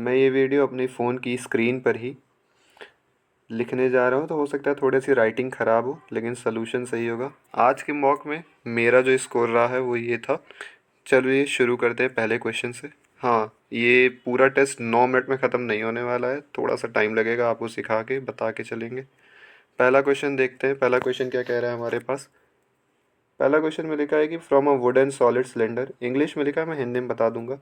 मैं ये वीडियो अपनी फ़ोन की स्क्रीन पर ही लिखने जा रहा हूँ, तो हो सकता है थोड़ी सी राइटिंग ख़राब हो, लेकिन सलूशन सही होगा। आज के मॉक में मेरा जो स्कोर रहा है वो ये था। चलिए शुरू करते हैं पहले क्वेश्चन से। हाँ, ये पूरा टेस्ट 9 मिनट में ख़त्म नहीं होने वाला है, थोड़ा सा टाइम लगेगा, आपको सिखा के बता के चलेंगे। पहला क्वेश्चन देखते हैं। पहला क्वेश्चन क्या कह रहा है हमारे पास। पहला क्वेश्चन में लिखा है कि from a would and solid cylinder, English में लिखा है, मैं हिंदी में बता दूंगा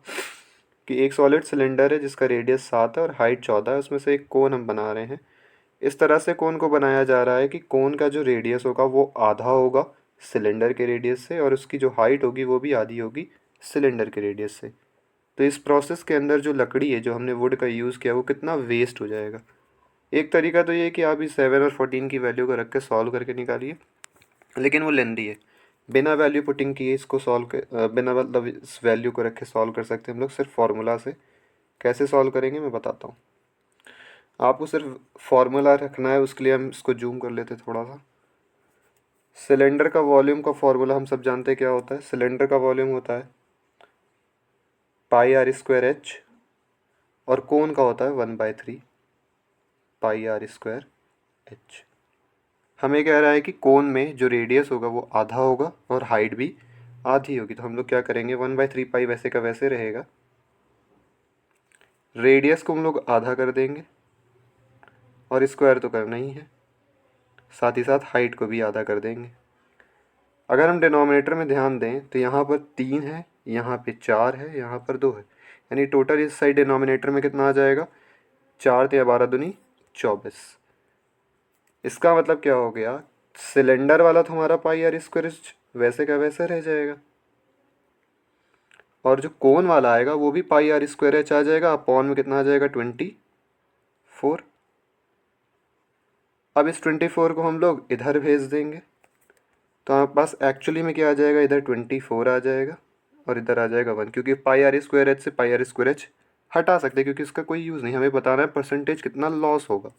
कि एक सॉलिड सिलेंडर है जिसका रेडियस 7 है और हाइट 14 है, उसमें से एक कोन हम बना रहे हैं। इस तरह से कोन को बनाया जा रहा है कि कोन का जो रेडियस होगा वो आधा होगा सिलेंडर के रेडियस से, और उसकी जो हाइट होगी वो भी आधी होगी सिलेंडर के रेडियस से। तो इस प्रोसेस के अंदर जो लकड़ी है, जो हमने वुड का यूज़ किया, वो कितना वेस्ट हो जाएगा। एक तरीका तो ये है कि आप इस 7 और 14 की वैल्यू को रख के सॉल्व करके निकालिए, लेकिन वो लेंदी है। बिना वैल्यू पुटिंग किए इसको सॉल्व कर, बिना मतलब इस वैल्यू को रख के सॉल्व कर सकते हैं हम लोग सिर्फ फार्मूला से। कैसे सॉल्व करेंगे मैं बताता हूँ। आपको सिर्फ फार्मूला रखना है, उसके लिए हम इसको जूम कर लेते हैं थोड़ा सा। सिलेंडर का वॉल्यूम का फार्मूला हम सब जानते हैं क्या होता है। सिलेंडर का वॉल्यूम होता है पाई आर स्क्वायर एच, और कोन का होता है 1/3 पाई आर स्क्वायर एच। हमें कह रहा है कि कोन में जो रेडियस होगा वो आधा होगा और हाइट भी आधी होगी, तो हम लोग क्या करेंगे, 1/3 पाई वैसे का वैसे रहेगा। रेडियस को हम लोग आधा कर देंगे, और स्क्वायर तो करना ही है, साथ ही साथ हाइट को भी आधा कर देंगे। अगर हम डिनोमिनेटर में ध्यान दें तो यहाँ पर 3 है, यहाँ पे 4 है, यहाँ पर 2 है, यानी टोटल इस साइड डिनोमिनेटर में कितना आ जाएगा, 4 या 12 दूनी 24। इसका मतलब क्या हो गया, सिलेंडर वाला तो हमारा पाई आर स्क्वायर वैसे का वैसे रह जाएगा, और जो कोन वाला आएगा वो भी पाई आर स्क्वायर एच आ जाएगा। अपॉन में कितना आ जाएगा, 24। अब इस 24 को हम लोग इधर भेज देंगे, तो हमारे पास एक्चुअली में क्या आ जाएगा, इधर 24 आ जाएगा और इधर आ जाएगा 1, क्योंकि पाई आर स्क्वायर एच से पाई आर स्क्वायर एच हटा सकते हैं, क्योंकि इसका कोई यूज़ नहीं। हमें बताना है परसेंटेज कितना लॉस होगा।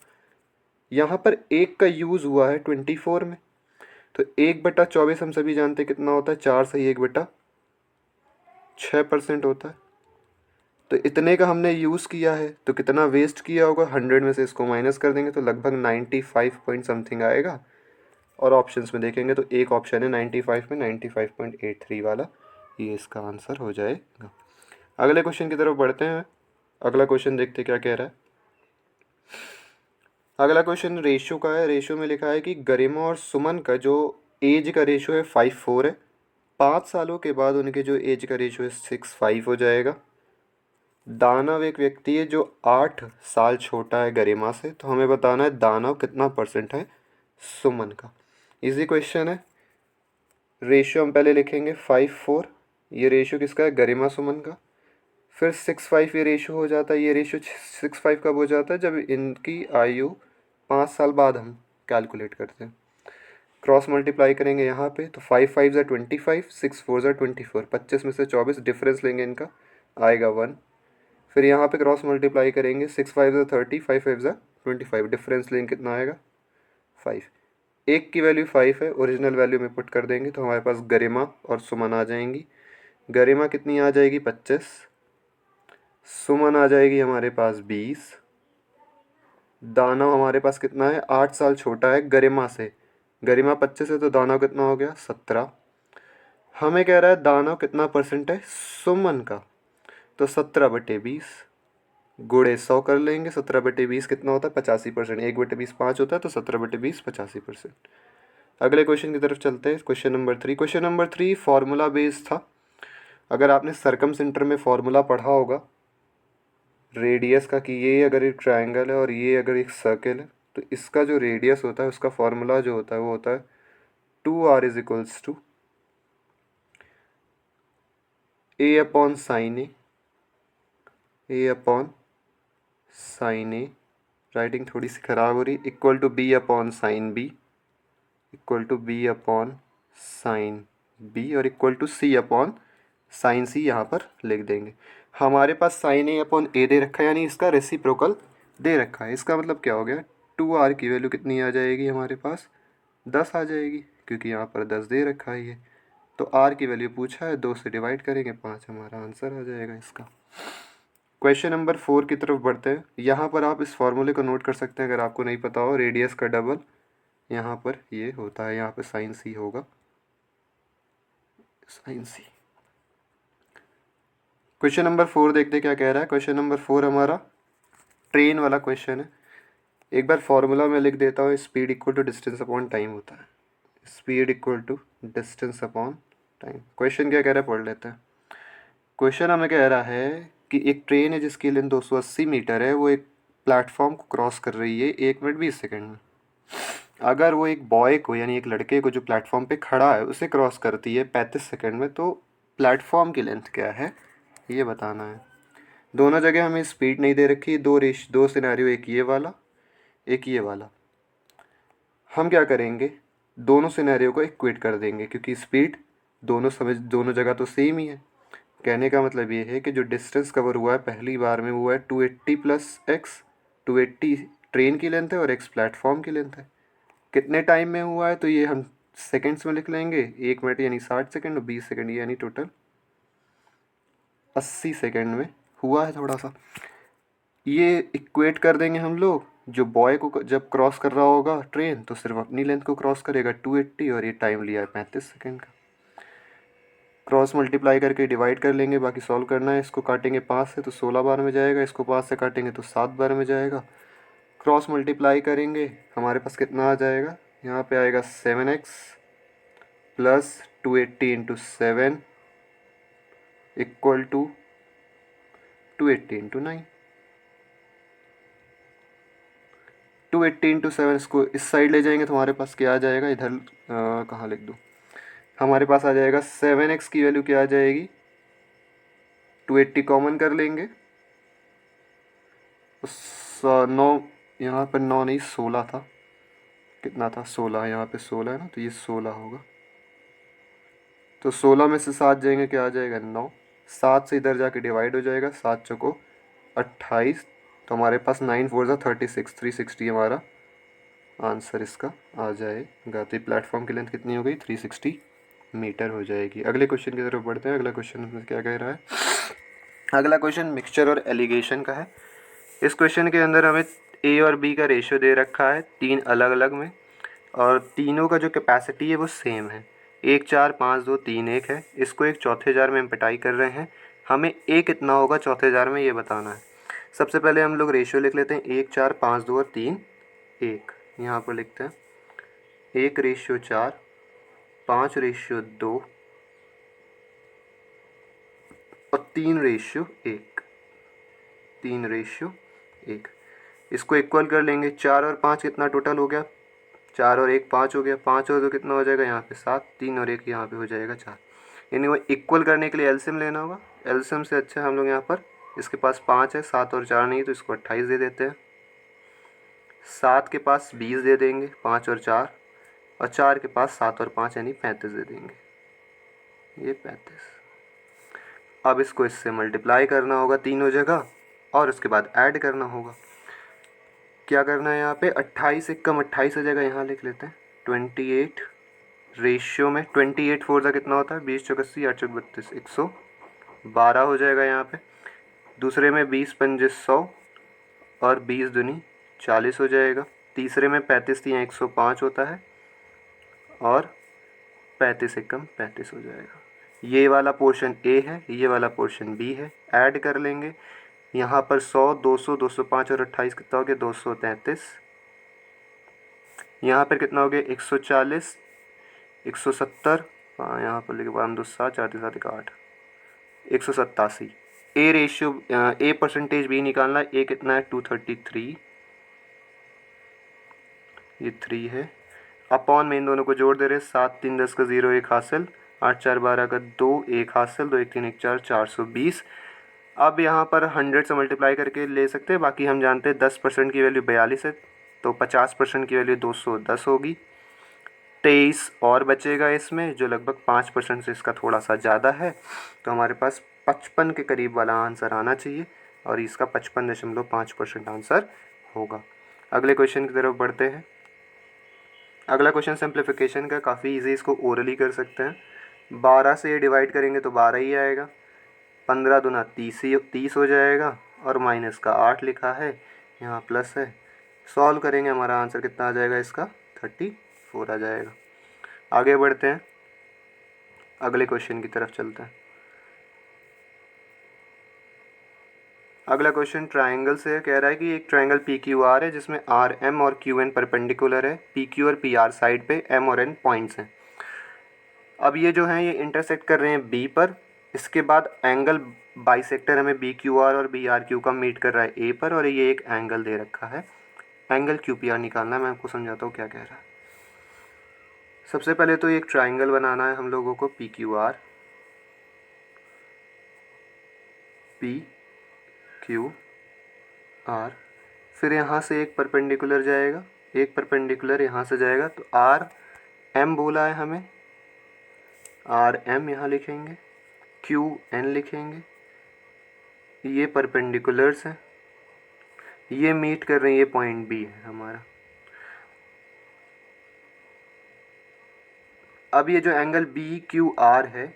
यहाँ पर 1 का यूज़ हुआ है 24 में, तो 1/24 हम सभी जानते हैं कितना होता है, 4 सही 1/6% होता है। तो इतने का हमने यूज़ किया है, तो कितना वेस्ट किया होगा, 100 में से इसको माइनस कर देंगे तो लगभग 95 पॉइंट समथिंग आएगा। और ऑप्शंस में देखेंगे तो एक ऑप्शन है 95 में 95.83 वाला, ये इसका आंसर हो जाएगा। अगले क्वेश्चन की तरफ बढ़ते हैं। अगला क्वेश्चन देखते क्या कह रहा है। अगला क्वेश्चन रेशियो का है। रेशियो में लिखा है कि गरिमा और सुमन का जो एज का रेशियो है 5:4 है। 5 सालों के बाद उनके जो एज का रेशियो है 6:5 हो जाएगा। दानव एक व्यक्ति है जो 8 साल छोटा है गरिमा से, तो हमें बताना है दानव कितना परसेंट है सुमन का। इजी क्वेश्चन है। रेशियो हम पहले लिखेंगे 5:4, ये रेशियो किसका है, गरिमा सुमन का। फिर 6:5 ये रेशियो हो जाता है। ये रेशियो 6:5 कब हो जाता है, जब इनकी आयु 5 साल बाद हम कैलकुलेट करते हैं। क्रॉस मल्टीप्लाई करेंगे यहाँ पे, तो 5 5 25, 6 4 24, 25 में से 24 डिफरेंस लेंगे इनका, आएगा 1। फिर यहाँ पे क्रॉस मल्टीप्लाई करेंगे, 6 5 30, 5 5 25, डिफरेंस लेंगे कितना आएगा 5। एक की वैल्यू 5 है, ओरिजिनल वैल्यू में पुट कर देंगे तो हमारे पास गरिमा और सुमन आ जाएंगी। गरिमा कितनी आ जाएगी 25, सुमन आ जाएगी हमारे पास 20। दानव हमारे पास कितना है, 8 साल छोटा है गरिमा से। गरिमा 25 है तो दानव कितना हो गया 17। हमें कह रहा है दानव कितना परसेंट है सुमन का, तो 17/20 गुणे 100 कर लेंगे। 17/20 कितना होता है 85%। 1/20 5 होता है, तो 17/20 85%। अगले क्वेश्चन की तरफ चलते हैं। Question number 3। Question number 3 formula based था। अगर आपने सरकम सेंटर में फार्मूला पढ़ा होगा रेडियस का, कि ये अगर एक ट्रायंगल है और ये अगर एक सर्कल है, तो इसका जो रेडियस होता है उसका फार्मूला जो होता है वो होता है 2r is equals to a/sin a, writing थोड़ी सी ख़राब हो रही, equal to b/sin b, equal to b/sin b, और इक्वल टू c/sin c यहाँ पर लिख देंगे। हमारे पास sin a/a दे रखा है, यानी इसका रेसिप्रोकल दे रखा है। इसका मतलब क्या हो गया, 2r की वैल्यू कितनी आ जाएगी हमारे पास 10 आ जाएगी, क्योंकि यहाँ पर 10 दे रखा है ये। तो r की वैल्यू पूछा है, 2 से डिवाइड करेंगे 5, हमारा आंसर आ जाएगा इसका। क्वेश्चन नंबर 4 की तरफ बढ़ते हैं। यहाँ पर आप इस फॉर्मूले को नोट कर सकते हैं, अगर आपको नहीं पता हो। रेडियस का डबल यहाँ पर ये होता है, यहाँ पर साइन सी होगा, साइन सी। क्वेश्चन नंबर 4 देखते क्या कह रहा है। क्वेश्चन नंबर 4 हमारा ट्रेन वाला क्वेश्चन है। एक बार फॉर्मूला मैं लिख देता हूँ। Speed equal to distance upon time होता है। Speed equal to distance upon time. Question क्या कह रहा है पढ़ लेते हैं। क्वेश्चन हमें कह रहा है कि एक ट्रेन है जिसकी लेंथ 280 मीटर है, वो एक प्लेटफॉर्म को क्रॉस कर रही है 1 मिनट 20 सेकंड में। अगर वो एक बॉय को यानी एक लड़के को जो प्लेटफॉर्म पे खड़ा है उसे क्रॉस करती है 35 सेकंड में, तो प्लेटफॉर्म की लेंथ क्या है ये बताना है। दोनों जगह हमें स्पीड नहीं दे रखी, दो सिनेरियो, एक ये वाला एक ये वाला। हम क्या करेंगे, दोनों सिनेरियो को इक्वेट कर देंगे क्योंकि स्पीड दोनों जगह तो सेम ही है। कहने का मतलब ये है कि जो डिस्टेंस कवर हुआ है पहली बार में वो है 280 प्लस एक्स। 280 ट्रेन की लेंथ है और एक्स प्लेटफॉर्म की लेंथ है। कितने टाइम में हुआ है तो ये हम सेकंड्स में लिख लेंगे। 1 मिनट यानी 60 सेकंड और 20 सेकंड यानी टोटल 80 सेकंड में हुआ है। थोड़ा सा ये इक्वेट कर देंगे हम लोग। जो बॉय को जब क्रॉस कर रहा होगा ट्रेन तो सिर्फ अपनी लेंथ को क्रॉस करेगा 280, और ये टाइम लिया है 35 सेकंड का। क्रॉस मल्टीप्लाई करके डिवाइड कर लेंगे, बाकी सॉल्व करना है। इसको काटेंगे 5 से तो 16 बार में जाएगा, इसको 5 से काटेंगे तो 7 बार में जाएगा। क्रॉस मल्टीप्लाई करेंगे हमारे पास कितना आ जाएगा, यहाँ पे आएगा 7x plus 280 into 7 equal to 280 into 9। 280 into 7 इसको इस साइड ले जाएंगे तो हमारे पास क्या आ जाएगा, इधर कहाँ लिख दूँ, हमारे पास आ जाएगा 7x की वैल्यू क्या आ जाएगी, 280 कॉमन कर लेंगे। 9 यहाँ पर 9 नहीं 16 था, कितना था 16, यहाँ पे 16 है ना, तो ये 16 होगा। तो 16 में से 7 जाएंगे क्या आ जाएगा 9। 7 से इधर जाके डिवाइड हो जाएगा, 7 चौको 28, तो हमारे पास 9 4 ज़ा 36, 360 हमारा आंसर इसका आ जाएगा। तो प्लेटफॉर्म की लेंथ कितनी हो गई 360 मीटर हो जाएगी। अगले क्वेश्चन की तरफ बढ़ते हैं। अगला क्वेश्चन में क्या कह रहा है। अगला क्वेश्चन मिक्सचर और एलिगेशन का है। इस क्वेश्चन के अंदर हमें ए और बी का रेशियो दे रखा है 3 अलग अलग में, और तीनों का जो कैपेसिटी है वो सेम है। 1 4 5 2 3 1 है। इसको एक चौथे जार में हम पिटाई कर रहे हैं। हमें ए कितना होगा चौथे जार में ये बताना है। सबसे पहले हम लोग रेशियो लिख लेते हैं, 1 4 5 2 और 3 1। यहाँ पर लिखते हैं 1:4, 5:2 और 3:1। 3:1। इसको इक्वल कर लेंगे। 4 और 5 कितना टोटल हो गया, 4 और 1 5 हो गया, 5 और 2 कितना हो जाएगा यहाँ पे 7, 3 और 1 यहाँ पे हो जाएगा 4। यानी वो इक्वल करने के लिए एलसीएम लेना होगा। एलसीएम से अच्छा हम लोग यहाँ पर, इसके पास 5 है, 7 और 4 नहीं, तो इसको 28 दे देते हैं। 7 के पास 20 दे देंगे, 5 और 4, और 4 के पास 7 और 5 यानी 35 दे देंगे। ये 35। अब इसको इससे मल्टीप्लाई करना होगा तीनों जगह, और उसके बाद ऐड करना होगा। क्या करना है यहाँ पे, 28 एक कम 28 हो जाएगा, यहाँ लिख लेते हैं 28 रेशियो में 28 4 ज़ा कितना होता है 20 चौक 80 8 चौक 32 112 हो जाएगा यहाँ पे। दूसरे में 20 पंजे 100 और 20 दूनी 40 हो जाएगा। तीसरे में 35 यहाँ 105 होता है, और 35 एक कम 35 हो जाएगा। ये वाला पोर्शन ए है, ये वाला पोर्शन बी है। ऐड कर लेंगे यहाँ पर 100 200 205 और 28 कितना हो गया 233। यहाँ पर कितना हो गया 140 170, हाँ यहाँ पर लिखे 1 2 7 4 3 7 8 187। A ratio A percentage B निकालना है। ए कितना है 233, ये 3 है। अपॉन में इन दोनों को जोड़ दे रहे, 7 3 10 का 0 1 हासिल, 8 4 12 का 2 1 हासिल, 2 1 3 1 4 420। अब यहाँ पर 100 से मल्टीप्लाई करके ले सकते हैं। बाकी हम जानते हैं 10% की वैल्यू 42 है, तो 50% की वैल्यू 210 होगी। 23 और बचेगा इसमें, जो लगभग 5% से इसका थोड़ा सा ज़्यादा है, तो हमारे पास 55 के करीब वाला आंसर आना चाहिए, और इसका 55.5% आंसर होगा। अगले क्वेश्चन की तरफ बढ़ते हैं। अगला क्वेश्चन सिंप्लीफिकेशन का, काफ़ी इजी, इसको ओरली कर सकते हैं। 12 से ये डिवाइड करेंगे तो 12 ही आएगा। 15 दूना 30 हो जाएगा, और माइनस का 8 लिखा है, यहाँ प्लस है। सॉल्व करेंगे, हमारा आंसर कितना आ जाएगा इसका, 34 आ जाएगा। आगे बढ़ते हैं, अगले क्वेश्चन की तरफ चलते हैं। अगला क्वेश्चन ट्रायंगल से कह रहा है कि एक ट्रायंगल पी क्यू आर है जिसमें आर एम और क्यू एन परपेंडिकुलर है, पी क्यू और पी आर साइड पे एम और एन पॉइंट्स हैं। अब ये जो हैं ये इंटरसेक्ट कर रहे हैं बी पर। इसके बाद एंगल बाइसेक्टर हमें बी क्यू आर और बी आर क्यू का मीट कर रहा है ए पर, और ये एक एंगल दे रखा है, एंगल क्यू पी आर निकालना है। मैं आपको समझाता हूँ क्या कह रहा है। सबसे पहले तो एक ट्रायंगल बनाना है हम लोगों को, P Q R, P Q R. फिर यहाँ से एक परपेंडिकुलर जाएगा, एक परपेंडिकुलर यहाँ से जाएगा, तो आर एम बोला है हमें, आर एम यहाँ लिखेंगे, क्यू एन लिखेंगे। ये परपेंडिकुलर्स हैं, ये मीट कर रहे हैं, ये पॉइंट बी है हमारा। अब ये जो एंगल बी क्यू आर है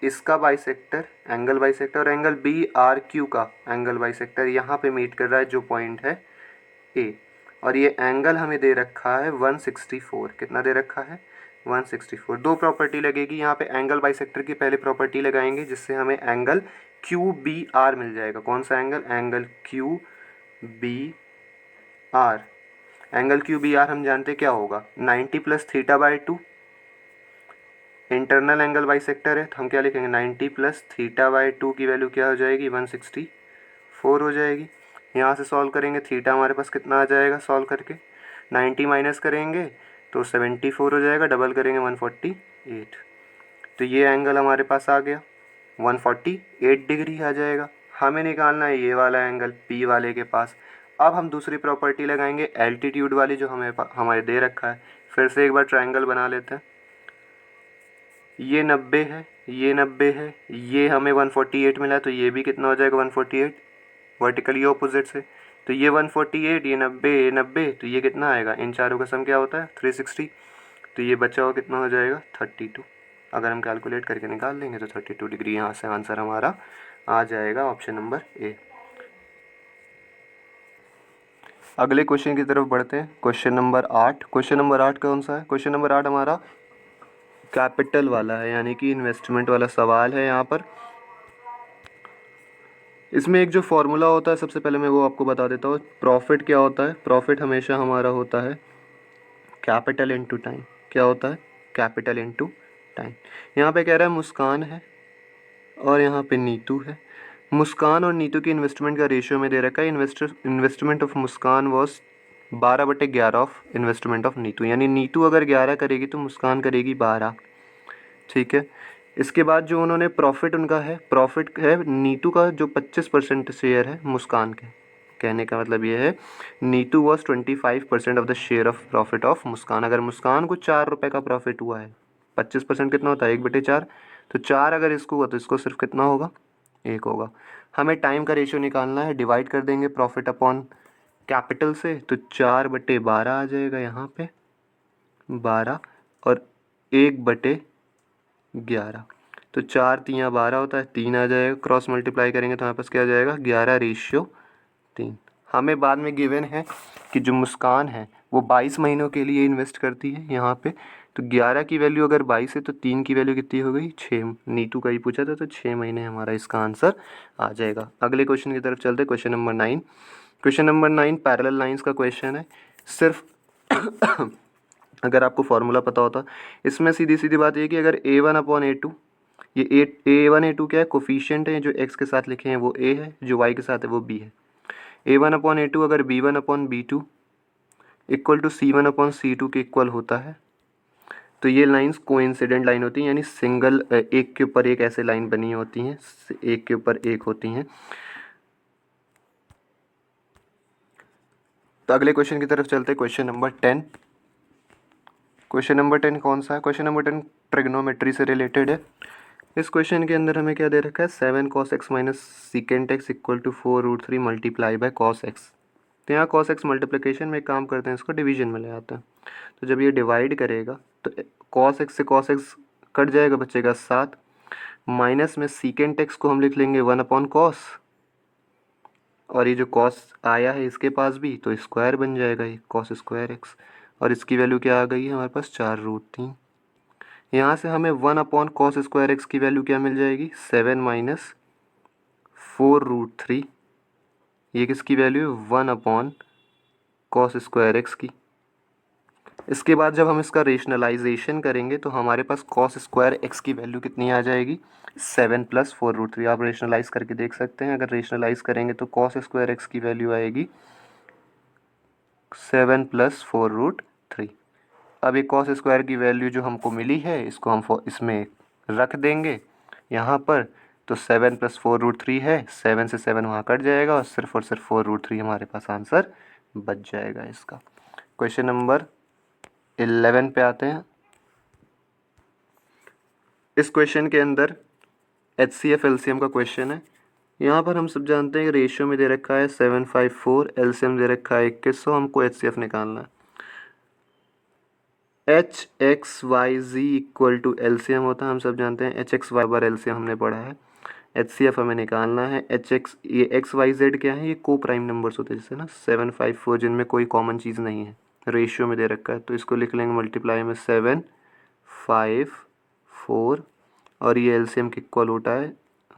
इसका बाइसेक्टर, एंगल बाइसेक्टर, और एंगल बी आर क्यू का एंगल बाइसेक्टर यहाँ पे मीट कर रहा है, जो पॉइंट है ए। और ये एंगल हमें दे रखा है 164। कितना दे रखा है, 164। दो प्रॉपर्टी लगेगी यहाँ पे, एंगल बाइसेक्टर की पहले प्रॉपर्टी लगाएंगे जिससे हमें एंगल क्यू बी आर मिल जाएगा। कौन सा angle, angle Q B R. Angle Q B R हम जानते क्या होगा, 90 plus theta by 2। Internal angle bisector है तो हम क्या लिखेंगे, 90 प्लस थीटा बाई 2 की वैल्यू क्या हो जाएगी, 164 हो जाएगी। यहाँ से सॉल्व करेंगे, थीटा हमारे पास कितना आ जाएगा सॉल्व करके, 90 माइनस करेंगे तो 74 हो जाएगा, डबल करेंगे 148। तो ये एंगल हमारे पास आ गया, 148 डिग्री आ जाएगा। हमें निकालना है ये वाला एंगल पी वाले के पास। अब हम दूसरी प्रॉपर्टी लगाएंगे एल्टीट्यूड वाली, जो हमारे दे रखा है। फिर से एक बार ट्रायंगल बना लेते हैं। ये 90 है, ये 90 है, ये हमें 148 मिला, तो ये भी कितना हो जाएगा 148, वर्टिकली ऑपोजिट से। तो ये 148, ये 90, ये 90, तो ये कितना आएगा, इन चारों का सम क्या होता है 360। तो ये बचा हुआ कितना हो जाएगा 32। अगर हम कैलकुलेट करके निकाल लेंगे तो 32 डिग्री यहाँ से आंसर हमारा आ जाएगा, ऑप्शन नंबर ए। अगले क्वेश्चन की तरफ बढ़ते हैं, क्वेश्चन नंबर 8। क्वेश्चन नंबर 8 कौन सा है, क्वेश्चन नंबर 8 हमारा कैपिटल वाला है, यानी कि इन्वेस्टमेंट वाला सवाल है। यहाँ पर इसमें एक जो फॉर्मूला होता है, सबसे पहले मैं वो आपको बता देता हूँ। प्रॉफिट क्या होता है, प्रॉफिट हमेशा हमारा होता है कैपिटल इनटू टाइम। क्या होता है, कैपिटल इनटू टाइम। यहाँ पे कह रहा है मुस्कान है और यहाँ पे नीतू है। मुस्कान और नीतू की इन्वेस्टमेंट का रेशियो में दे रखा है, investment of Muskan was 12/11 of investment of Neetu. यानी नीतू अगर 11 करेगी तो मुस्कान करेगी 12। ठीक है। इसके बाद जो उन्होंने प्रॉफिट उनका है, प्रॉफिट है नीतू का जो 25% शेयर है मुस्कान के। कहने का मतलब ये है Neetu was 25% of the share of profit of Muskan. अगर मुस्कान को 4 रुपये का प्रॉफिट हुआ है, 25% कितना होता है 1/4, तो 4 अगर इसको हुआ तो इसको सिर्फ कितना होगा 1 होगा। हमें टाइम का रेशियो निकालना है, डिवाइड कर देंगे प्रॉफिट अपॉन कैपिटल से, तो 4/12 आ जाएगा यहाँ पे 12, और 1/11, तो 4 3 12 होता है, 3 आ जाएगा। क्रॉस मल्टीप्लाई करेंगे तो हमारे पास क्या आ जाएगा 11/3। हमें बाद में गिवन है कि जो मुस्कान है वो 22 महीनों के लिए इन्वेस्ट करती है यहाँ पे। तो 11 की वैल्यू अगर 22 है तो 3 की वैल्यू कितनी हो गई 6। नीतू का ही पूछा था, तो 6 महीने हमारा इसका आंसर आ जाएगा। अगले क्वेश्चन की तरफ चलते, question number 9। Question number 9 parallel lines का क्वेश्चन है। सिर्फ अगर आपको फॉर्मूला पता होता, इसमें सीधी सीधी बात ये कि अगर A1/A2, ये A1 A2 क्या है, कोफिशिएंट है, जो x के साथ लिखे हैं वो a है, जो y के साथ है वो b है। A1/A2 अगर B1/B2 इक्वल टू C1/C2 के इक्वल होता है तो ये लाइंस कोइंसिडेंट लाइन होती हैं, यानी सिंगल एक के ऊपर एक ऐसे लाइन बनी होती हैं, एक के ऊपर एक होती हैं। तो अगले क्वेश्चन की तरफ चलते हैं, क्वेश्चन नंबर 10। क्वेश्चन नंबर 10 कौन सा है, क्वेश्चन नंबर 10 ट्रिग्नोमेट्री से रिलेटेड है। इस क्वेश्चन के अंदर हमें क्या दे रखा है, 7 cos x minus secant X equal to 4√3 multiply by cos x। तो यहाँ cos x मल्टीप्लिकेशन में एक काम करते हैं, इसको डिवीजन में ले आते हैं। तो जब ये डिवाइड करेगा तो cos x से cos x कट जाएगा, बचेगा 7, माइनस में सीकेंट एक्स को हम लिख लेंगे 1/cos, और ये जो कॉस आया है इसके पास भी, तो स्क्वायर बन जाएगा ये कॉस स्क्वायर एक्स। और इसकी वैल्यू क्या आ गई है हमारे पास 4√3। यहाँ से हमें 1/cos² की वैल्यू क्या मिल जाएगी, 7 माइनस 4√3। ये किसकी वैल्यू है, 1/cos² की। इसके बाद जब हम इसका रेशनलाइजेशन करेंगे तो हमारे पास cos² की वैल्यू कितनी आ जाएगी, 7 + 4√3। आप रेशनलाइज करके देख सकते हैं। अगर रेशनलाइज करेंगे तो cos² की वैल्यू आएगी 7 + 4√3। अब ये cos² की वैल्यू जो हमको मिली है इसको हम इसमें रख देंगे यहाँ पर। तो 7 + 4√3 है, 7 से 7 वहाँ कट जाएगा और सिर्फ 4√3 हमारे पास आंसर बच जाएगा इसका। क्वेश्चन नंबर 11 पे आते हैं। इस क्वेश्चन के अंदर HCF LCM का क्वेश्चन है। यहाँ पर हम सब जानते हैं कि रेशियो में दे रखा है 754, LCM दे रखा है 2100, हमको HCF निकालना है। HXYZ = LCM होता है, हम सब जानते हैं। HXY LCM हमने पढ़ा है। HCF हमें निकालना है। ये XYZ क्या है, ये को प्राइम नंबर्स होते हैं जैसे ना 754, जिनमें कोई कॉमन चीज़ नहीं है, रेशियो में दे रखा है। तो इसको लिख लेंगे मल्टीप्लाई में 7, 5, 4 और ये LCM के इक्वल होता है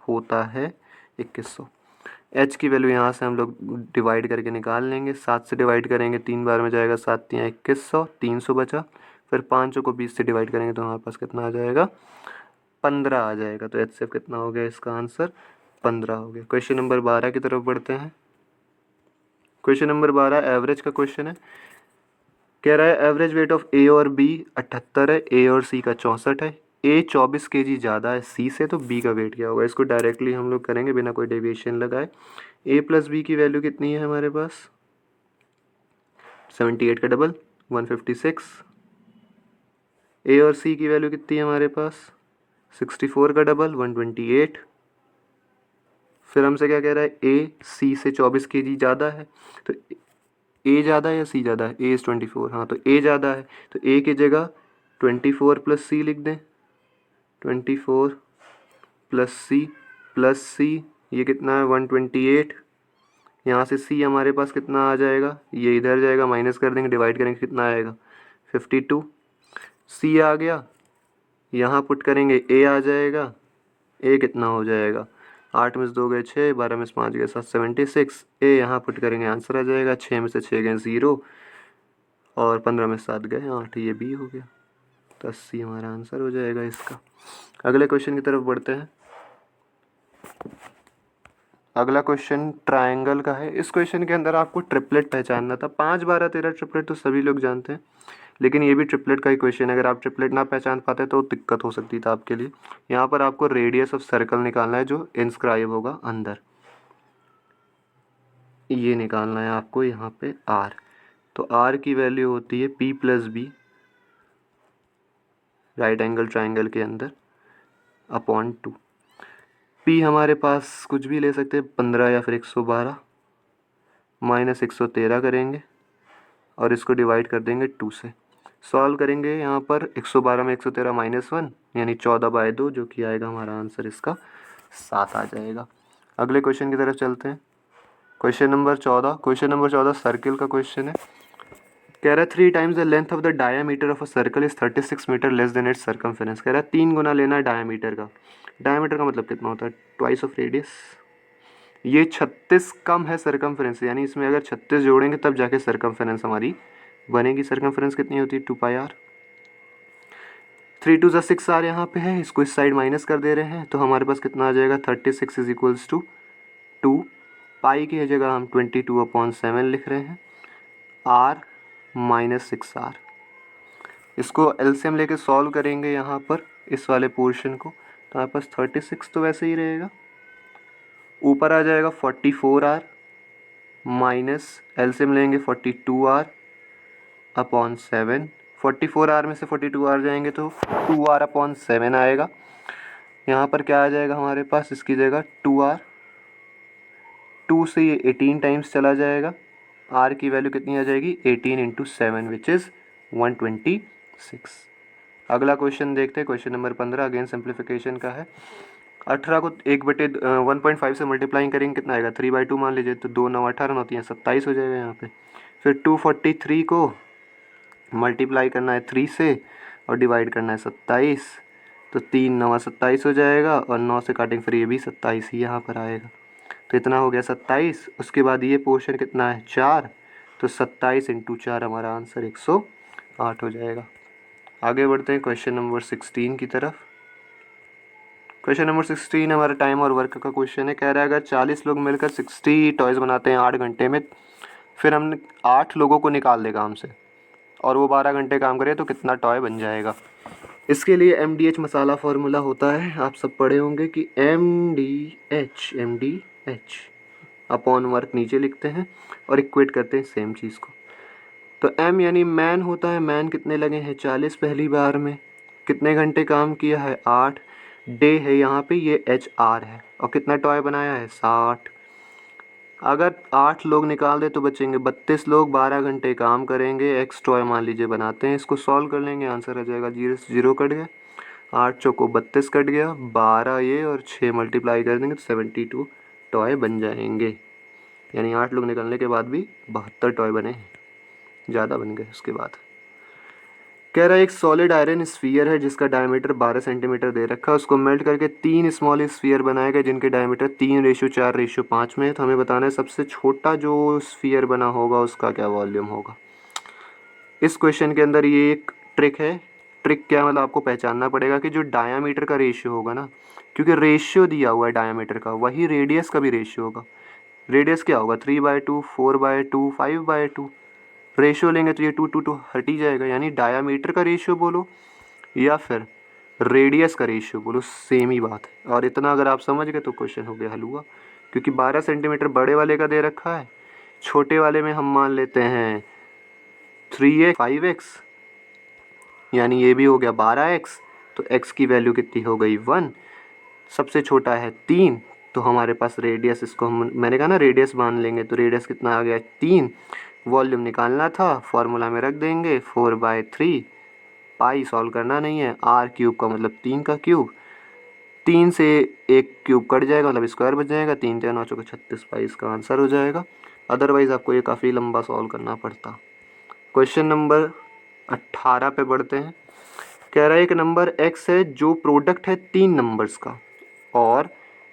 2100। H की वैल्यू यहाँ से हम लोग डिवाइड करके निकाल लेंगे। 7 से डिवाइड करेंगे 3 बार में जाएगा, 7 × 2100, 300 बचा। फिर 5 को 20 से डिवाइड करेंगे तो हमारे पास कितना आ जाएगा, 15 आ जाएगा। तो HCF कितना हो गया, इसका आंसर 15 हो गया। क्वेश्चन नंबर 12 की तरफ बढ़ते हैं। क्वेश्चन नंबर 12 एवरेज का क्वेश्चन है। कह रहा है एवरेज वेट ऑफ A और B 78 है, A और C का 64 है। A 24 kg ज़्यादा है C से, तो B का वेट क्या होगा। इसको डायरेक्टली हम लोग करेंगे बिना कोई डेविएशन लगाए। A + B की वैल्यू कितनी है हमारे पास, 78 का डबल 156। A और C की वैल्यू कितनी है हमारे पास, 64 का डबल 128। फिर हमसे क्या कह रहा है, A C से 24 kg ज़्यादा है। तो A ज़्यादा है या C ज़्यादा है, A इज़ 24। हाँ, तो A ज़्यादा है तो A की जगह 24 + C लिख दें। 24 + C ये कितना है, 128। यहाँ से C हमारे पास कितना आ जाएगा, ये इधर जाएगा, माइनस कर देंगे, डिवाइड करेंगे, कितना आएगा 52। C आ गया, यहाँ पुट करेंगे A आ जाएगा। A कितना हो जाएगा, 8 में से 2 गए 6, 12 में से 5 गए 7, 76। A यहाँ पुट करेंगे, आंसर आ जाएगा 6 में से 6 गए 0 और 15 में से 7 गए 8, ये B हो गया। तो 80 हमारा आंसर हो जाएगा इसका। अगले क्वेश्चन की तरफ बढ़ते हैं। अगला क्वेश्चन ट्रायंगल का है। इस क्वेश्चन के अंदर आपको ट्रिपलेट पहचानना था। 5, 12, 13 ट्रिपलेट तो सभी लोग जानते हैं, लेकिन ये भी ट्रिपलेट का ही क्वेश्चन है। अगर आप ट्रिपलेट ना पहचान पाते तो दिक्कत हो सकती था आपके लिए। यहाँ पर आपको रेडियस ऑफ सर्कल निकालना है जो इंस्क्राइब होगा अंदर, ये निकालना है आपको यहाँ पे R। तो R की वैल्यू होती है P + B right angle triangle के अंदर अपॉन 2। P हमारे पास कुछ भी ले सकते हैं, 15 या फिर 112 माइनस 113 करेंगे और इसको डिवाइड कर देंगे 2 से। सॉल्व करेंगे यहाँ पर 112 में 113 -1 यानी 14/2, जो कि आएगा हमारा आंसर इसका 7 आ जाएगा। अगले क्वेश्चन की तरफ चलते हैं। क्वेश्चन नंबर 14 सर्किल का क्वेश्चन है। कह रहा है 3 times the length of the diameter of a circle is 36 metre less than its circumference. कह रहा है 3 गुना लेना है डायामीटर का। डायामीटर का मतलब कितना होता है, ट्वाइस ऑफ रेडियस। ये 36 कम है सर्कमफेरेंस, यानी इसमें अगर 36 जोड़ेंगे तब जाके सर्कमफेरेंस हमारी बनेगी। सर्कमफेरेंस कितनी होती है, 2πr। 3 × 2 = 6r यहाँ पे है, इसको इस साइड माइनस कर दे रहे हैं तो हमारे पास कितना आ जाएगा, 36 = 2। पाई की जगह हम 22/7 लिख रहे हैं, r - 6r। इसको एलसीएम लेके सॉल्व करेंगे यहाँ पर इस वाले पोर्शन को, तो हमारे पास 36 तो वैसे ही रहेगा, ऊपर आ जाएगा 44r माइनस एलसीएम लेंगे 42r अपॉन 7। 44r में से 42r जाएंगे तो 2r अपॉन 7 आएगा। यहाँ पर क्या आ जाएगा हमारे पास, इसकी जगह 2r, 2 से ये 18 टाइम्स चला जाएगा। r की वैल्यू कितनी आ जाएगी, 18 × 7 विच इज़ 126। अगला क्वेश्चन देखते हैं, क्वेश्चन नंबर 15 अगेन सिंप्लीफिकेशन का है। 18 को 1/5 से मल्टीप्लाइंग करेंगे कितना आएगा, 3/2 मान लीजिए, तो 2 9 18 होती है 27 हो जाएगा यहाँ पे। फिर 243 को मल्टीप्लाई करना है 3 से और डिवाइड करना है 27, तो 3 9 27 हो जाएगा और 9 से काटेंगे फिर ये भी 27 ही यहाँ पर आएगा। तो इतना हो गया 27। उसके बाद ये पोर्शन कितना है 4, तो 27 × 4 हमारा आंसर 108 हो जाएगा। आगे बढ़ते हैं क्वेश्चन नंबर 16 की तरफ। क्वेश्चन नंबर 16 हमारा टाइम और वर्क का क्वेश्चन है। कह रहा है अगर 40 लोग मिलकर 60 टॉयज़ बनाते हैं 8 घंटे में, फिर हमने 8 लोगों को निकाल दे काम से और वो 12 घंटे काम करे तो कितना टॉय बन जाएगा। इसके लिए MDH मसाला फार्मूला होता है, आप सब पढ़े होंगे कि MDH अपॉन वर्क नीचे लिखते हैं और इक्वेट करते हैं सेम चीज़ को। तो M यानी मैन होता है, मैन कितने लगे हैं 40 पहली बार में, कितने घंटे काम किया है 8, डे है यहाँ पे, ये HR है, और कितना टॉय बनाया है 60। अगर 8 लोग निकाल दे तो बचेंगे 32 लोग, 12 घंटे काम करेंगे, X टॉय मान लीजिए बनाते हैं। इसको सॉल्व कर लेंगे, आंसर आ जाएगा 0 से 0 कट गया, 8 चौको 32 कट गया, 12 ये और 6 मल्टीप्लाई कर देंगे तो 72 टॉय बन जाएंगे। यानी 8 लोग निकलने के बाद भी 72 टॉय बने, ज़्यादा बन गए। उसके बाद कह रहा है एक सॉलिड आयरन स्फीयर है जिसका डायमीटर 12 सेंटीमीटर दे रखा है, उसको मेल्ट करके 3 स्मॉल स्फीयर बनाए गए जिनके डायमीटर 3:4:5 में है। तो हमें बताना है सबसे छोटा जो स्फीयर बना होगा उसका क्या वॉल्यूम होगा। इस क्वेश्चन के अंदर ये एक ट्रिक है। ट्रिक क्या मतलब, आपको पहचानना पड़ेगा कि जो डायामीटर का रेशियो होगा ना, क्योंकि रेशियो दिया हुआ है डायामीटर का, वही रेडियस का भी रेशियो होगा। रेडियस क्या होगा 3/2, 4/2, 5/2। रेशियो लेंगे तो ये 2 हट ही जाएगा, यानी डायामीटर का रेशियो बोलो या फिर रेडियस का रेशियो बोलो, सेम ही बात है। और इतना अगर आप समझ गए तो क्वेश्चन हो गया हल हुआ, क्योंकि 12 सेंटीमीटर बड़े वाले का दे रखा है, छोटे वाले में हम मान लेते हैं 3x 5x, यानी ये भी हो गया 12x, तो x की वैल्यू कितनी हो गई 1, सबसे छोटा है 3, तो हमारे पास रेडियस, इसको हम मैंने कहा ना रेडियस मान लेंगे, तो रेडियस कितना आ गया 3। वॉल्यूम निकालना था, फार्मूला में रख देंगे 4/3, पाई सॉल्व करना नहीं है, r³ का मतलब 3 का क्यूब, 3 से एक क्यूब कट जाएगा मतलब स्क्वायर बच जाएगा, 3 × 9 = 36 पाई इसका आंसर हो जाएगा। अदरवाइज़ आपको ये काफ़ी लंबा सॉल्व करना पड़ता। क्वेश्चन नंबर 18 पे बढ़ते हैं। कह रहा है एक नंबर x है जो प्रोडक्ट है 3 नंबर्स का, और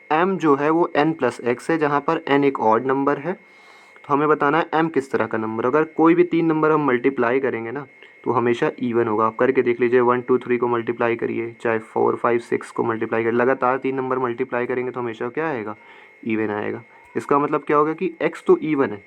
m जो है वो n+x है जहाँ पर n एक ऑड नंबर है। तो हमें बताना है m किस तरह का नंबर। अगर कोई भी 3 नंबर हम मल्टीप्लाई करेंगे ना तो हमेशा इवन होगा। आप करके देख लीजिए, 1 2 3 को मल्टीप्लाई करिए, चाहे 4 5 6 को मल्टीप्लाई करिए, लगातार 3 नंबर मल्टीप्लाई करेंगे तो हमेशा क्या आएगा, इवन आएगा। इसका मतलब क्या होगा कि x तो इवन है,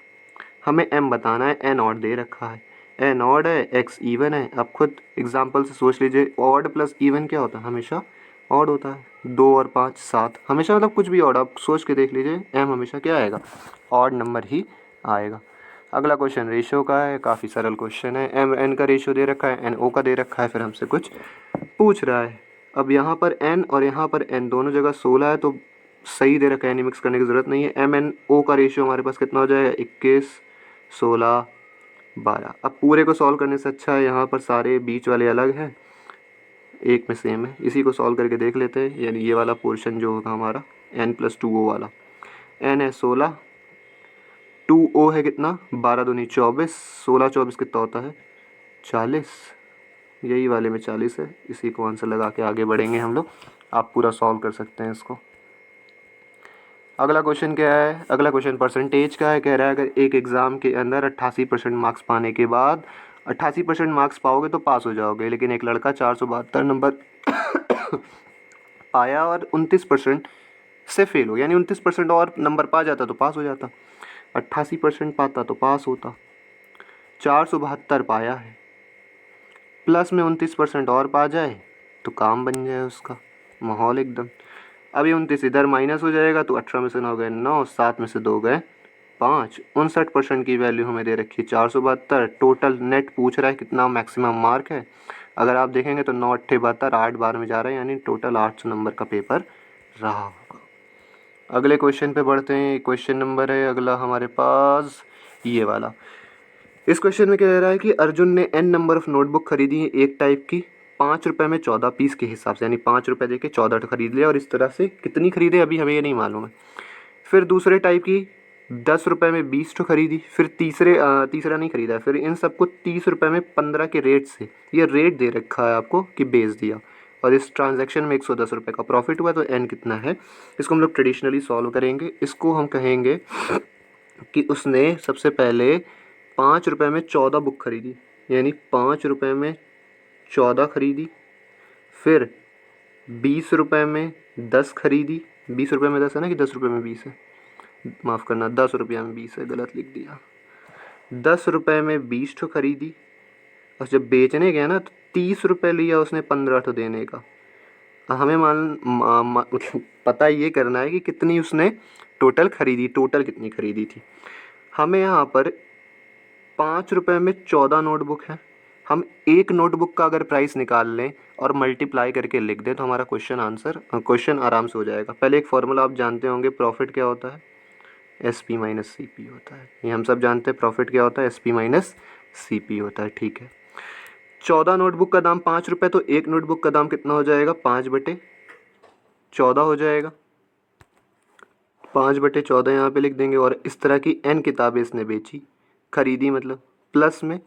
हमें m बताना है, n ऑड दे रखा है, n ऑड है, x इवन है। आप खुद एग्जांपल से सोच लीजिए, ऑड प्लस इवन क्या होता है, हमेशा ऑड होता है। 2 और 5 7, हमेशा मतलब कुछ भी ऑड, आप सोच के देख लीजिए, m हमेशा क्या आएगा, ऑड नंबर ही आएगा। अगला क्वेश्चन रेशियो का है, काफ़ी सरल क्वेश्चन है। m n का रेशियो दे रखा है, n o का दे रखा है, फिर हमसे कुछ पूछ रहा है। अब यहाँ पर n और यहाँ पर n दोनों जगह 16 है, तो सही दे रखा है, यानी मिक्स करने की ज़रूरत नहीं है। m n o का रेशियो हमारे पास कितना हो जाएगा, 21 16 12। अब पूरे को सॉल्व करने से अच्छा है यहाँ पर सारे बीच वाले अलग हैं, एक में सेम है, इसी को सॉल्व करके देख लेते हैं। यानी ये वाला पोर्शन जो होगा हमारा n+2o वाला, n है 16, 2o है कितना 12 दूनी 24, 16 24 कितना होता है 40, यही वाले में 40 है। इसी को आंसर लगा के आगे बढ़ेंगे हम लोग, आप पूरा सॉल्व कर सकते हैं इसको। अगला क्वेश्चन क्या है, अगला क्वेश्चन परसेंटेज का है। कह रहा है अगर एक एग्ज़ाम के अंदर 88% मार्क्स पाने के बाद, 88% मार्क्स पाओगे तो पास हो जाओगे, लेकिन एक लड़का 472 नंबर पाया और 29% से फेल हो, यानी 29% और नंबर पा जाता तो पास हो जाता, 88% पाता तो पास होता। 472 पाया है, प्लस में 29% और पा जाए तो काम बन जाए उसका, माहौल एकदम। अभी 29 इधर माइनस हो जाएगा तो 18 में से 9 गए 9, 7 में से 2 गए 5, 59% की वैल्यू हमें दे रखी है 472। टोटल नेट पूछ रहा है कितना मैक्सिमम मार्क है। अगर आप देखेंगे तो 9 8 72, 8 बार में जा रहा है, यानी टोटल 800 नंबर का पेपर रहा होगा। अगले क्वेश्चन पे बढ़ते हैं। क्वेश्चन नंबर है अगला हमारे पास ये वाला। इस क्वेश्चन में कह रहा है कि अर्जुन ने n नंबर ऑफ नोटबुक खरीदी है एक टाइप की, ₹5 में 14 पीस के हिसाब से, यानी ₹5 दे के 14 खरीद लिया, और इस तरह से कितनी खरीदे अभी हमें ये नहीं मालूम है। फिर दूसरे टाइप की ₹10 में 20 खरीदी, फिर तीसरा नहीं खरीदा, फिर इन सबको ₹30 में 15 के रेट से, ये रेट दे रखा है आपको कि बेच दिया, और इस ट्रांजैक्शन में ₹110 का प्रॉफिट हुआ। तो एन कितना है, इसको हम लोग ट्रेडिशनली सॉल्व करेंगे। इसको हम कहेंगे कि उसने सबसे पहले ₹5 में 14 बुक खरीदी, यानी ₹5 में 14 खरीदी, फिर ₹20 में 10 खरीदी, ₹20 में 10 है ना कि ₹10 में 20 है, माफ़ करना, ₹10 में 20 है, गलत लिख दिया। ₹10 में 20 खरीदी, और जब बेचने गया ना तो ₹30 लिया उसने 15 देने का। हमें पता ये करना है कि कितनी उसने टोटल खरीदी, टोटल कितनी खरीदी थी। हमें यहाँ पर ₹5 में 14 नोटबुक है। हम एक नोटबुक का अगर प्राइस निकाल लें और मल्टीप्लाई करके लिख दें तो हमारा क्वेश्चन आराम से हो जाएगा। पहले एक फॉर्मूला आप जानते होंगे, प्रॉफिट क्या होता है, SP माइनस CP होता है। ये हम सब जानते हैं, प्रॉफिट क्या होता है, SP माइनस CP होता है। ठीक है, 14 नोटबुक का दाम ₹5, तो एक नोटबुक का दाम कितना हो जाएगा, 5/14 हो जाएगा। 5/14 यहाँ पे लिख देंगे, और इस तरह की n किताबें इसने बेची, खरीदी मतलब, प्लस में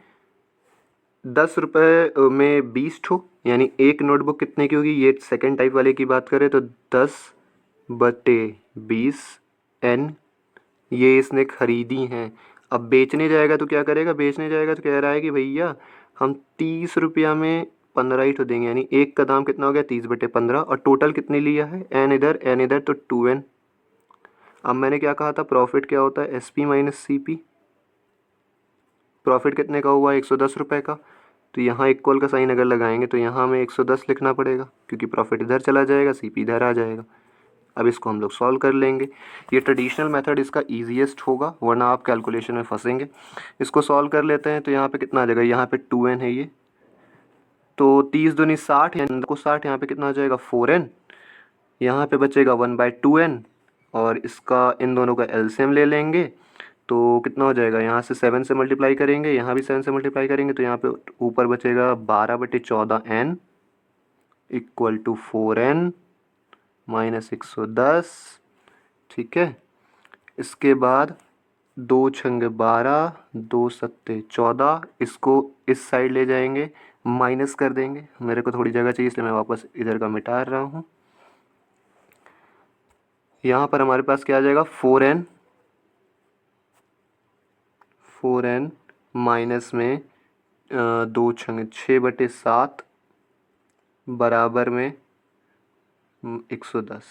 ₹10 में 20 यानी एक नोटबुक कितने की होगी, ये सेकंड टाइप वाले की बात करें तो 10/20 n, ये इसने खरीदी हैं। अब बेचने जाएगा तो क्या करेगा, बेचने जाएगा तो कह रहा है कि भैया हम ₹30 में 15 ही तो देंगे, यानी एक का दाम कितना हो गया, 30/15, और टोटल कितने लिया है, n इधर तो 2n। अब मैंने क्या कहा था, प्रॉफिट क्या होता है, SP माइनस CP। प्रॉफिट कितने का हुआ, ₹110 का, तो यहाँ इक्वल का साइन अगर लगाएंगे तो यहाँ हमें 110 लिखना पड़ेगा, क्योंकि प्रॉफिट इधर चला जाएगा, CP इधर आ जाएगा। अब इसको हम लोग सॉल्व कर लेंगे। ये ट्रेडिशनल मेथड इसका ईजीएस्ट होगा, वरना आप कैलकुलेशन में फंसेंगे। इसको सॉल्व कर लेते हैं तो यहाँ पे कितना आ जाएगा, यहाँ पे 2n है ये, तो 30 दूनी 60, यानी को 60, यहाँ पे कितना आ जाएगा 4n, यहाँ पे बचेगा 1/2n, और इसका इन दोनों का एलसीएम ले लेंगे तो कितना हो जाएगा, यहाँ से 7 से मल्टीप्लाई करेंगे, यहाँ भी 7 से मल्टीप्लाई करेंगे, तो यहाँ पे ऊपर बचेगा 12/14n equal to 4n minus 110। ठीक है, इसके बाद 2 छंगे 12, 2 सत्ते 14, इसको इस साइड ले जाएंगे, माइनस कर देंगे। मेरे को थोड़ी जगह चाहिए इसलिए मैं वापस इधर का मिटा रहा हूँ। यहाँ पर हमारे पास क्या आ जाएगा, 4n माइनस में 2 छंगे 6/7 बराबर में 110।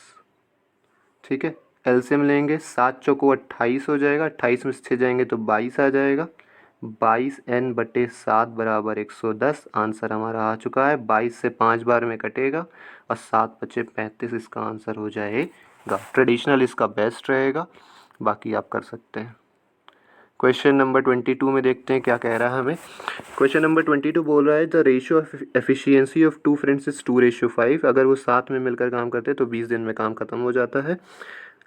ठीक है, एलसीएम लेंगे, 7 चौको 28 हो जाएगा, 28 में से 6 जाएंगे तो 22 आ जाएगा, 22n/7 बराबर 110। आंसर हमारा आ चुका है, 22 से 5 बार में कटेगा और 7 बचे 35, इसका आंसर हो जाएगा। ट्रेडिशनल इसका बेस्ट रहेगा, बाकी आप कर सकते हैं। क्वेश्चन नंबर 22 में देखते हैं क्या कह रहा है हमें। क्वेश्चन नंबर 22 बोल रहा है the ratio of efficiency of 2 friends is 2:5। अगर वो साथ में मिलकर काम करते हैं तो 20 दिन में काम खत्म हो जाता है।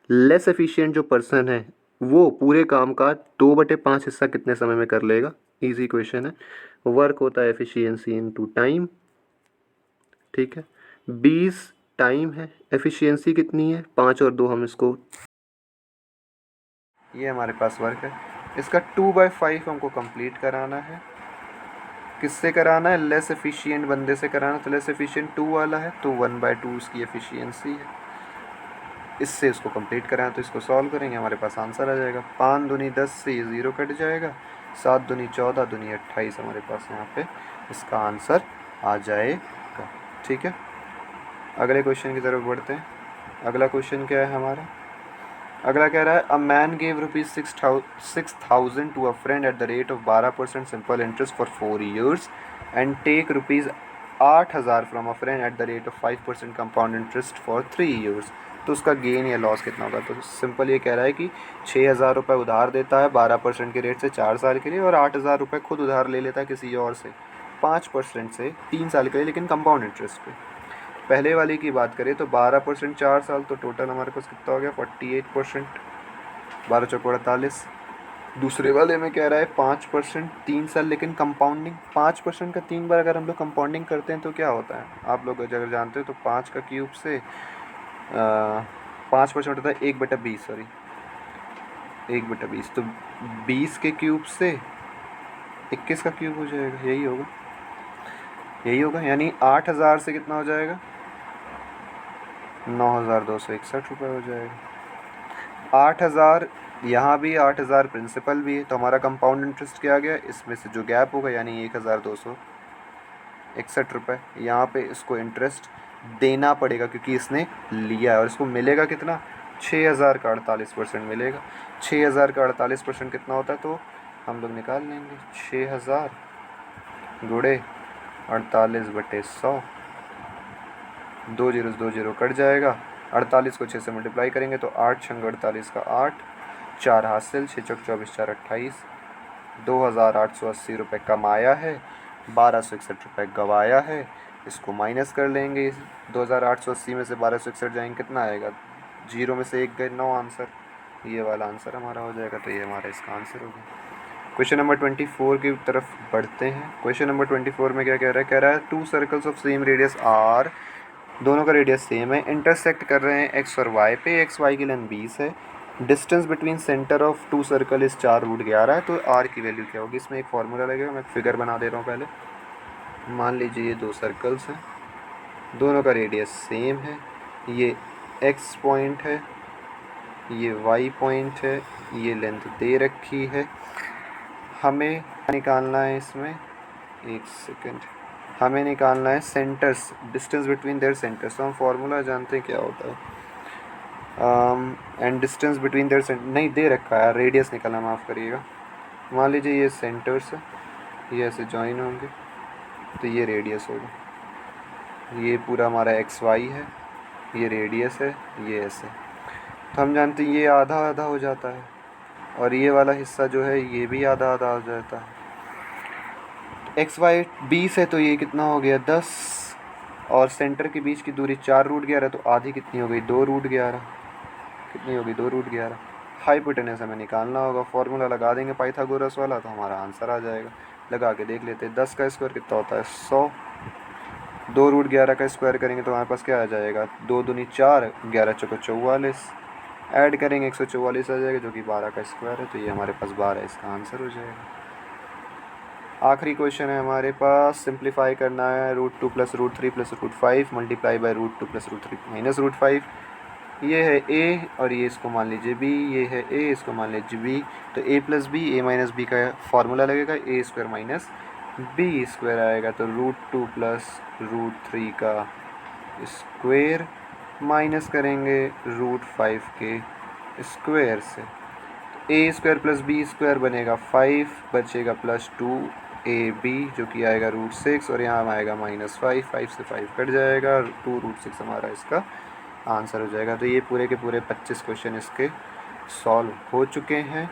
लेस एफिशिएंट जो पर्सन है वो पूरे काम का 2/5 हिस्सा कितने समय में कर लेगा। इजी क्वेश्चन है। वर्क होता है एफिशिएंसी इनटू टाइम। ठीक है, 20 टाइम है, एफिशिएंसी कितनी है 5 और 2, हम इसको, ये हमारे पास वर्क है, इसका 2/5 हमको कंप्लीट कराना है। किससे कराना है, लेस एफिशिएंट बंदे से कराना, तो लेस एफिशिएंट 2 वाला है, तो 1/2 इसकी एफिशिएंसी है, इससे इसको कंप्लीट कराना। तो इसको सॉल्व करेंगे, हमारे पास आंसर आ जाएगा। 5 दूनी 10 से ये 0 कट जाएगा, 7 दूनी 14 दूनी 28 हमारे पास यहाँ पे इसका आंसर आ जाएगा। ठीक है, अगले क्वेश्चन की तरफ बढ़ते हैं। अगला क्वेश्चन क्या है हमारा, अगला कह रहा है a man gave ₹6,000 to a friend at the rate of 12% simple interest for 4 years and take ₹8,000 from a friend at the rate of 5% compound interest for 3 years। तो उसका गेन या लॉस कितना होगा। तो सिंपल ये कह रहा है कि ₹6,000 उधार देता है 12% के रेट से 4 साल के लिए, और ₹8,000 खुद उधार ले लेता है किसी और से 5% से 3 साल के लिए, लेकिन कंपाउंड इंटरेस्ट पे। पहले वाली की बात करें तो 12% 4 साल, तो टोटल हमारे पास कितना हो गया 48%, 12 चौको 48, दूसरे वाले में कह रहा है 5% 3 साल, लेकिन कंपाउंडिंग 5% का 3 बार अगर हम लोग कंपाउंडिंग करते हैं तो क्या होता है, आप लोग अगर जानते हो तो 5 का क्यूब से 5% होता है 1/20, सॉरी 1/20, तो 20 के क्यूब से 21 का क्यूब हो जाएगा, यही होगा यानी 8,000 से कितना हो जाएगा, 9,261 रुपये हो जाएगा। 8,000 यहाँ भी, 8,000 प्रिंसिपल भी है, तो हमारा कंपाउंड इंटरेस्ट क्या आ गया, इसमें से जो गैप होगा यानी 1,261 रुपये, यहाँ पे इसको इंटरेस्ट देना पड़ेगा क्योंकि इसने लिया है, और इसको मिलेगा कितना, 6,000 का 48% मिलेगा। 6,000 का 48% कितना होता है, तो हम लोग निकाल लेंगे 6,000 गुणे 48/100, 2 जीरो 2 जीरो कट जाएगा। 48 को 6 से मल्टीप्लाई करेंगे तो 8 छंग 48 का 8, 4 हासिल, 6 चौक 24, 4 28, 2,880 रुपये कमाया है, 1,261 रुपये गवाया है। इसको माइनस कर लेंगे, 2,880 में से 1,261 जाएंगे, कितना आएगा, 0 में से 1 गए 9, आंसर ये वाला आंसर हमारा हो जाएगा। तो ये हमारा इसका आंसर होगा। क्वेश्चन नंबर 24 की तरफ बढ़ते हैं। क्वेश्चन नंबर 24 में क्या कह रहा है 2 circles of same radius R, दोनों का रेडियस सेम है, इंटरसेक्ट कर रहे हैं एक्स और वाई पे, एक्स वाई की लेंथ 20 है, distance between centre of 2 circle इस 4√11 है, तो आर की वैल्यू क्या होगी। इसमें एक फार्मूला लगेगा, मैं फिगर बना दे रहा हूँ पहले। मान लीजिए ये 2 सर्कल्स हैं, दोनों का रेडियस सेम है, ये एक्स पॉइंट है, ये वाई पॉइंट है, ये लेंथ दे रखी है, हमें निकालना है इसमें, एक सेकेंड, हमें निकालना है centres, distance between their centres. तो हम फार्मूला जानते हैं क्या होता है, and distance between their centre नहीं दे रखा है, रेडियस निकालना, माफ़ करिएगा। मान लीजिए ये सेंटर्स है, ये ऐसे जॉइन होंगे तो ये रेडियस होगा, ये पूरा हमारा एक्स वाई है, ये रेडियस है, ये ऐसे, तो हम जानते हैं ये आधा आधा हो जाता है, और ये वाला हिस्सा जो है ये भी आधा आधा हो जाता है। एक्स वाई 20 है तो ये कितना हो गया 10, और सेंटर के बीच की दूरी 4√11, तो आधी कितनी हो गई 2√11, कितनी होगी 2√11। हाइपोटेनस हमें निकालना होगा, फॉर्मूला लगा देंगे पाइथागोरस वाला, तो हमारा आंसर आ जाएगा। लगा के देख लेते हैं, 10 का स्क्वायर कितना होता है 100, 2√11 का स्क्वायर करेंगे तो हमारे पास क्या आ जाएगा, 2 दूनी 4, 11 चौको 44, ऐड करेंगे 144 आ जाएगा, जो कि 12 का स्क्वायर है, तो ये हमारे पास 12 इसका आंसर हो जाएगा। आखिरी क्वेश्चन है हमारे पास, सिंप्लीफाई करना है, √2 + √3 + √5 मल्टीप्लाई बाय √2 + √3 - √5। ये है a और ये इसको मान लीजिए b, ये है a, इसको मान लीजिए b, तो a + b, a - b का फार्मूला लगेगा, a² - b² आएगा, तो √2 + √3 का स्क्वायर माइनस करेंगे √5 के स्क्वायर से, a² + b² बनेगा 5, बचेगा +2ab जो कि आएगा √6, और यहाँ आएगा -5, 5 से 5 कट जाएगा, 2√6 हमारा इसका आंसर हो जाएगा। तो ये पूरे के पूरे 25 क्वेश्चन इसके सॉल्व हो चुके हैं।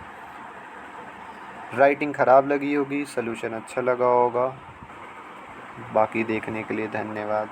राइटिंग ख़राब लगी होगी, सलूशन अच्छा लगा होगा। बाकी देखने के लिए धन्यवाद।